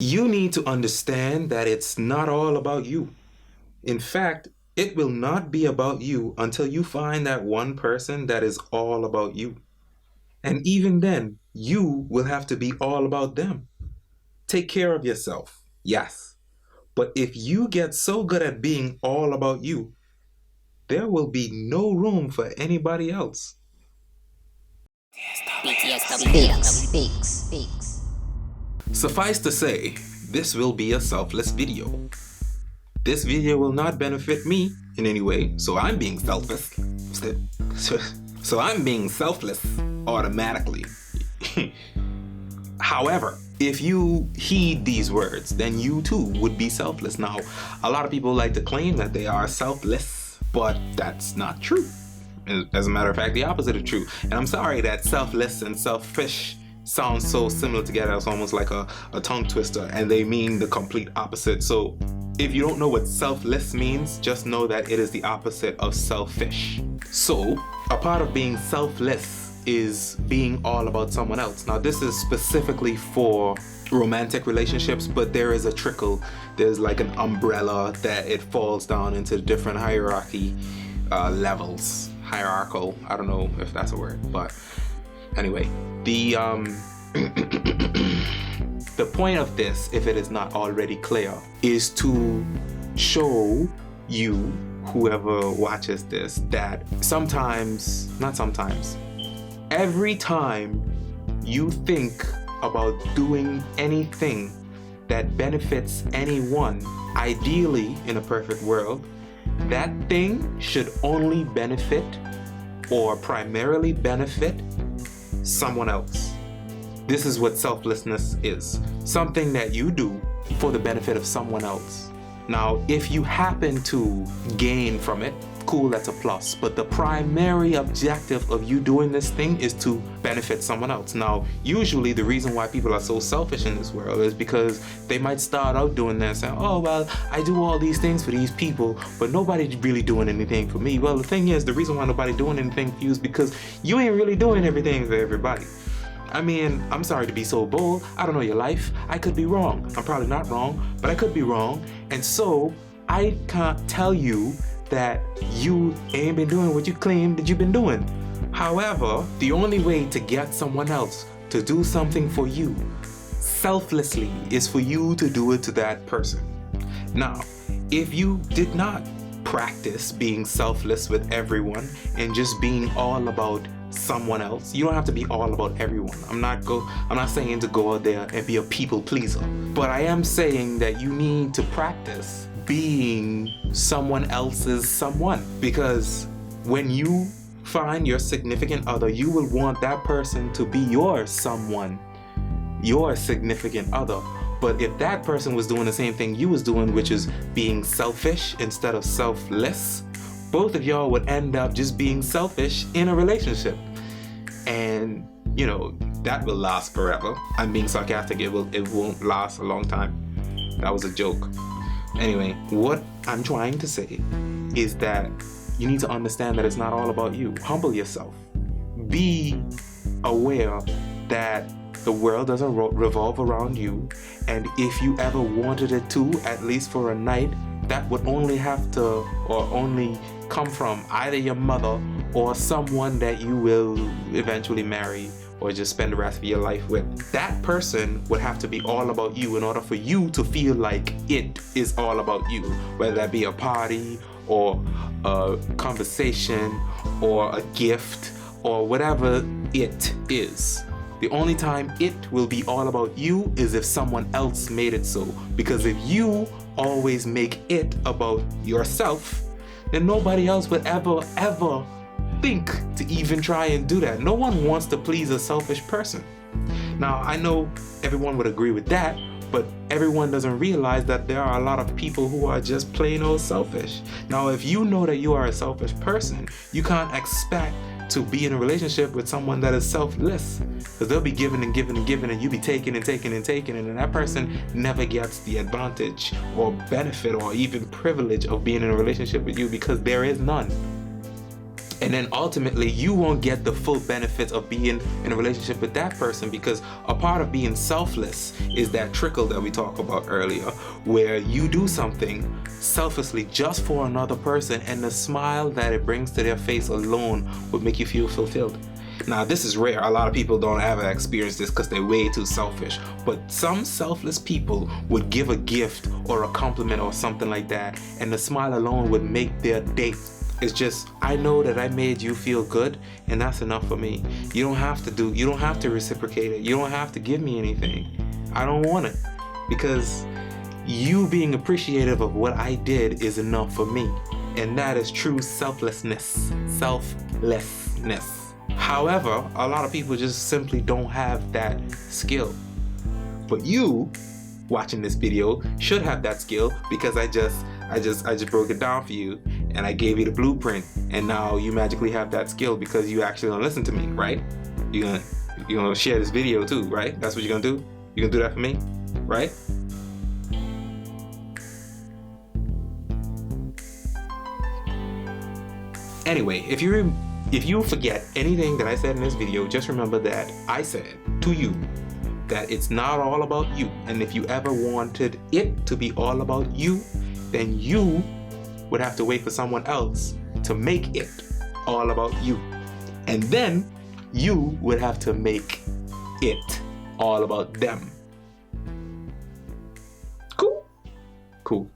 You need to understand that it's not all about you. In fact, it will not be about you until you find that one person that is all about you. And even then, you will have to be all about them. Take care of yourself, yes. But if you get so good at being all about you, there will be no room for anybody else. BTSW. Suffice to say, this will be a selfless video. This video will not benefit me in any way, so I'm being selfless. So I'm being selfless automatically. However, if you heed these words, then you too would be selfless. Now, a lot of people like to claim that they are selfless, but that's not true. As a matter of fact, the opposite is true. And I'm sorry that selfless and selfish sounds so similar together. It's almost like a tongue twister, and they mean the complete opposite. So if you don't know what selfless means, just know that it is the opposite of selfish. So a part of being selfless is being all about someone else. Now, this is specifically for romantic relationships, but there is a trickle. There's like an umbrella that it falls down into different hierarchy levels. Hierarchical, I don't know if that's a word, but anyway, the the point of this, if it is not already clear, is to show you, whoever watches this, that every time you think about doing anything that benefits anyone, ideally in a perfect world, that thing should only benefit or primarily benefit someone else. This is what selflessness is. Something that you do for the benefit of someone else. Now, if you happen to gain from it, cool, that's a plus. But the primary objective of you doing this thing is to benefit someone else. Now, usually the reason why people are so selfish in this world is because they might start out doing that, saying, oh, well, I do all these things for these people, but nobody's really doing anything for me. Well, the thing is, the reason why nobody's doing anything for you is because you ain't really doing everything for everybody. I mean, I'm sorry to be so bold. I don't know your life. I could be wrong. I'm probably not wrong, but I could be wrong. And so I can't tell you that you ain't been doing what you claim that you've been doing. However, the only way to get someone else to do something for you selflessly is for you to do it to that person. Now, if you did not practice being selfless with everyone and just being all about someone else, you don't have to be all about everyone. I'm not saying to go out there and be a people pleaser, but I am saying that you need to practice being someone else's someone, because when you find your significant other, you will want that person to be your someone, your significant other. But if that person was doing the same thing you was doing, which is being selfish instead of selfless, both of y'all would end up just being selfish in a relationship. And, you know, that will last forever. I'm being sarcastic, it won't last a long time. That was a joke. Anyway, what I'm trying to say is that you need to understand that it's not all about you. Humble yourself. Be aware that the world doesn't revolve around you, and if you ever wanted it to, at least for a night, that would only have to, or only come from either your mother or someone that you will eventually marry or just spend the rest of your life with. That person would have to be all about you in order for you to feel like it is all about you, whether that be a party or a conversation or a gift or whatever it is. The only time it will be all about you is if someone else made it so. Because if you always make it about yourself, then nobody else would ever think to even try and do that. No one wants to please a selfish person. Now, I know everyone would agree with that, but everyone doesn't realize that there are a lot of people who are just plain old selfish. Now, if you know that you are a selfish person, you can't expect to be in a relationship with someone that is selfless, because they'll be giving and giving and giving, and you be taking and taking and taking, and that person never gets the advantage or benefit or even privilege of being in a relationship with you, because there is none. And then ultimately you won't get the full benefits of being in a relationship with that person, because a part of being selfless is that trickle that we talked about earlier, where you do something selflessly just for another person, and the smile that it brings to their face alone would make you feel fulfilled. Now, this is rare. A lot of people don't ever experience this because they're way too selfish. But some selfless people would give a gift or a compliment or something like that, and the smile alone would make their day. It's just, I know that I made you feel good, and that's enough for me. You don't have to reciprocate it. You don't have to give me anything. I don't want it. Because you being appreciative of what I did is enough for me. And that is true selflessness. Selflessness. However, a lot of people just simply don't have that skill. But you, watching this video, should have that skill, because I just broke it down for you, and I gave you the blueprint, and now you magically have that skill because you actually gonna listen to me, right? You're gonna share this video too, right? That's what you're gonna do? You're gonna do that for me, right? Anyway, if you forget anything that I said in this video, just remember that I said to you that it's not all about you. And if you ever wanted it to be all about you, then you would have to wait for someone else to make it all about you. And then you would have to make it all about them. Cool? Cool.